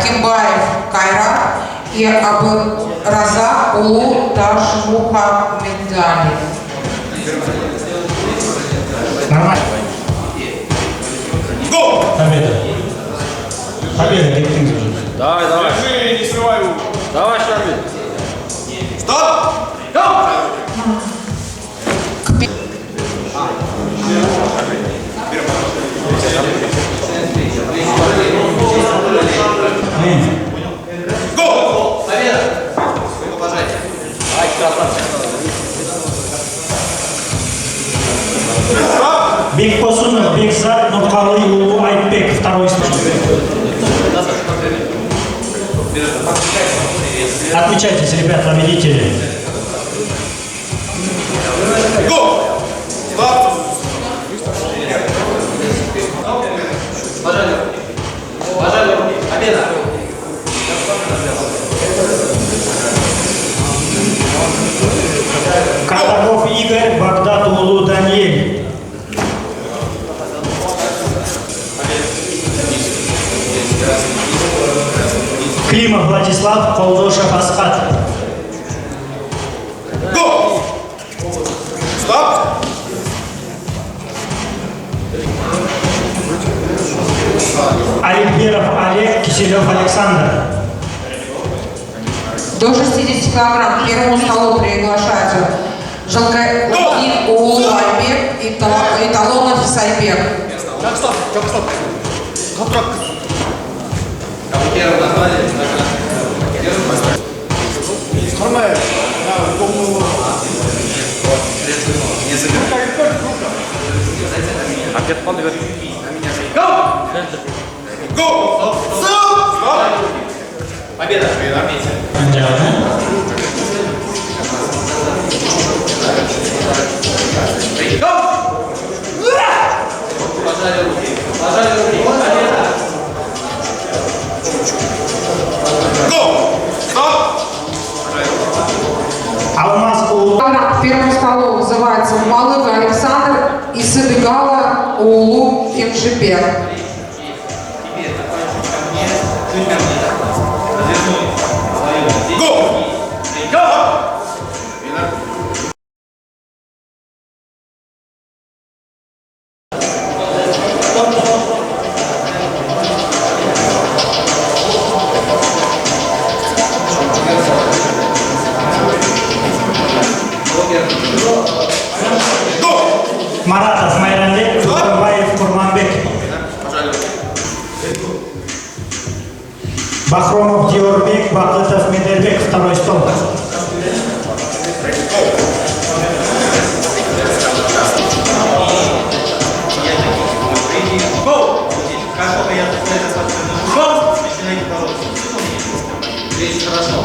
Акимбаев Кайрат и Абраза Улу Ташмухамедали. Нормально. Победа. Победа, Гектин. Давай, давай. Держи, не срывай его. Давай, Шарвин. Стоп! Го! Победа! Пожалуйста. Ай, красавчик. Бекбосунов, Бекзат, Нуркалы, Улу, Айтбек. Второй стол. Отмечайтесь, ребята, победители. Го! Стоп! Пожалуйста. Пожалуйста. Победа. Катагов Игорь, Багдад Улу Даниэль. Климов Владислав, Колдошев Асхат. Го! Стоп! Аликберов Олег, Киселев Александр. До 60 килограмм к первому столу приглашаются Жалкаев Улу Айбек и Талонов Сайбек. Так, стоп! Стоп! Контракт! Кого первым назвали? Нормально. Не забирай. Опять подвер. Го! Го! Стоп! Победа! Пожали руки. Пожали руки. Победа. Го! Стоп! Алмаз Улу. К первому столу вызывается Малых Александр и Сыдыгала Улу Кемжибек. Го! Маратов Майранбек, Турбаев Курманбек. Бахромов Диорбек, Бакытов Медербек. Второй стол. Лечь хорошо,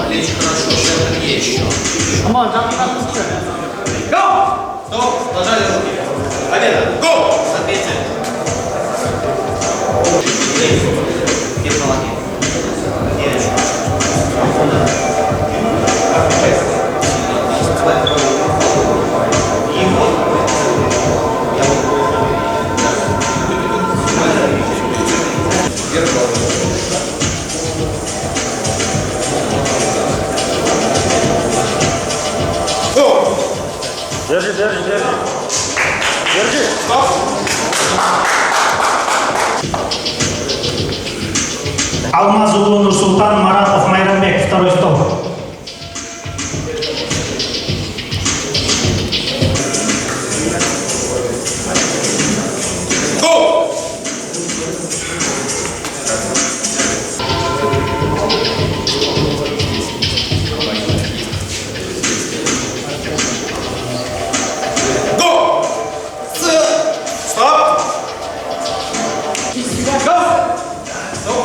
центр есть еще. Стоп, пожали руки. Победа! Го! Ответьте. Держи, держи, держи. Держи. Стоп! Алмаз Улу Нурсултан, Маратов Майранбек. Второй стол. Го! Го! Стоп! Го!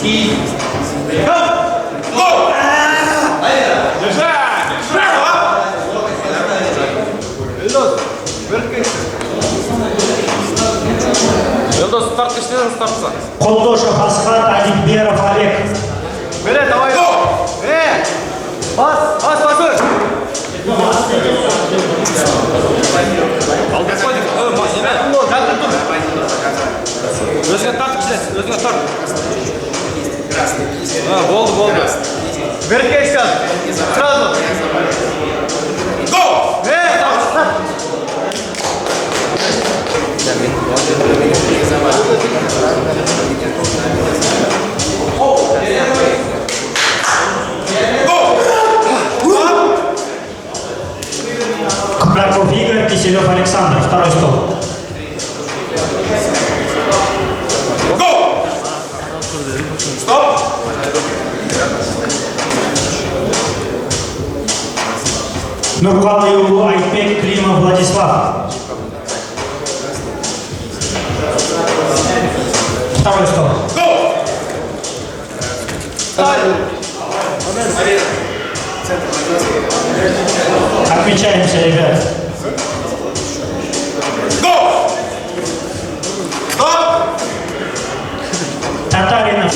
И. Go! Елдос, старт кішінен стартса. Колдошев Асхат, Адикберов Олег. Бере, давай. Бас, басыр. Ал besodик, жақын тұр. Өзіңе тарт кішінесің, өзіңе тарт. Болды. Берке ішкен, сразу. Go! Кубраков Игорь, Киселев Александр, второй стол. Go! Стоп! Нуркалыев Айпек, Климов Владислав. Второй стол. Go! Отмечаемся, ребят. Go! Стоп! Татаринов.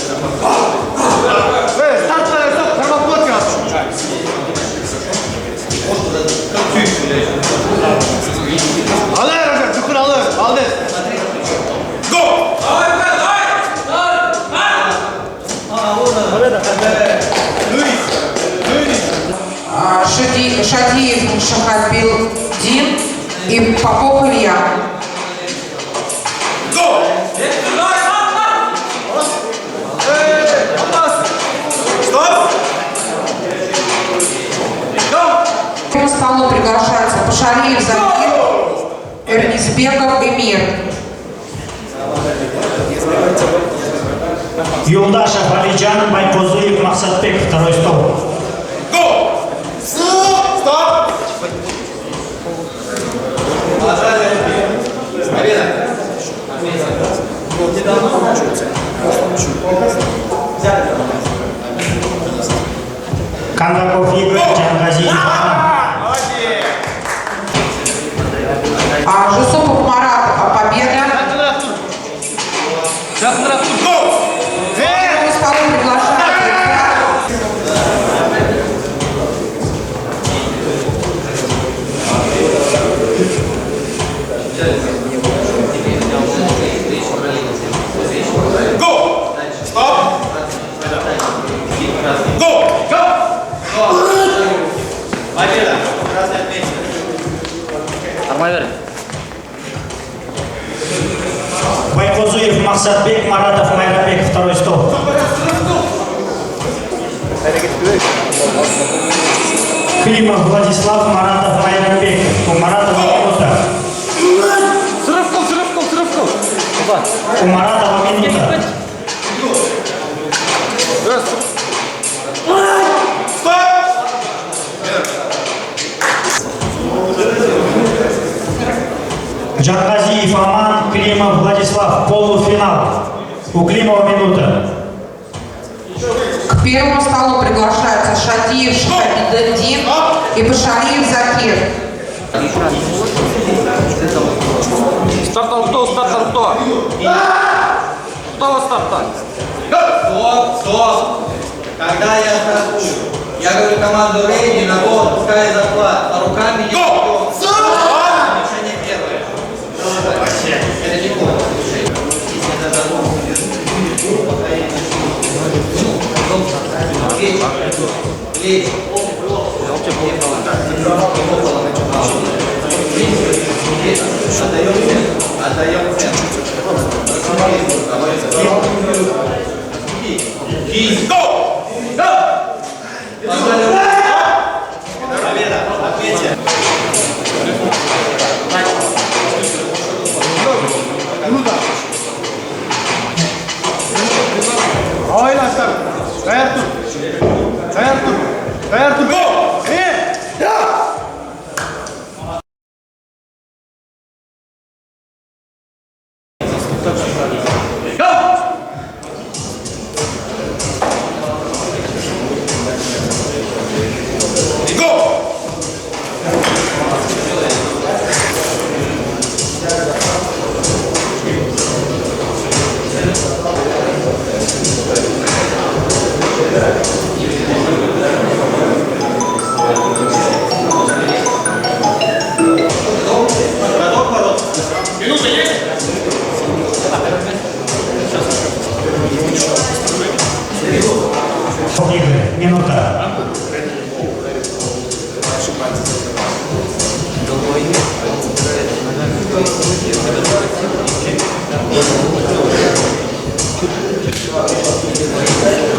Go! Шадиев Шахабил Дин и Попов Илья. Go! Стоп! К этому столу приглашаются Пашалиев Закир, Эрнисбеков Эмир. Юлдашев Алиджан, Байкозуев Максатбек, второй стол. Go! Стоп! Победа! Кондаков Игорь, Джангазиев Анна. Жусупов Марат, победа. Go! К этому столу приглашаются Go! Стоп! Go! Победа! Красная отметина. Нормально. Байкозуев Максатбек, Маратов Майрабек, второй стол. Климов Владислав, Маратов Майрабек. У Маратова минута. Срывков. У Маратова минута. Джангазиев Аман, Климов Владислав, полуфинал. У Климова минута. К первому столу приглашаются Шадиев Шахабиддин и Пашалиев Закир. Стартал кто? Кто вас старта? Стоп! Когда я стартую, я говорю команду Рейди, на гол, пускай захват, а руками не идем. Решение первое. Это не гол. Если это за гол, лечь. Отдаем центр. Кисть. Go! Победа. Отметьте. Oynaşlar. Dayar tut. Go!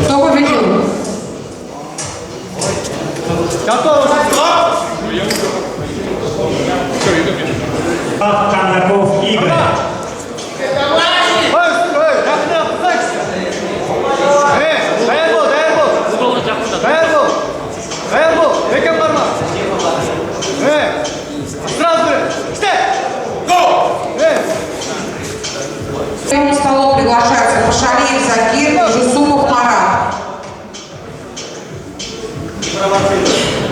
Кто победил? Готово. Кондаков Игорь. К первому столу приглашаются Пашалиев Закир и Жусупов Марат.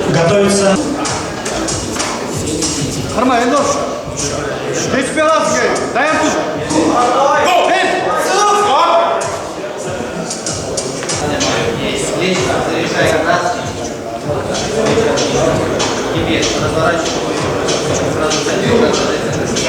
Готовится. Нормально, Эндор. 10-15, дай им тут. Лестница, зарешай красный. Теперь разворачивай. Сразу садись.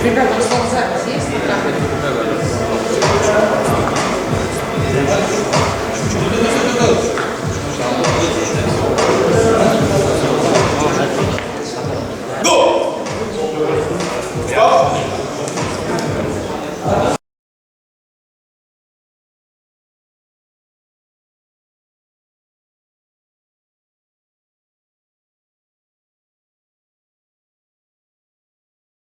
Ребята, у вас запись есть на камере?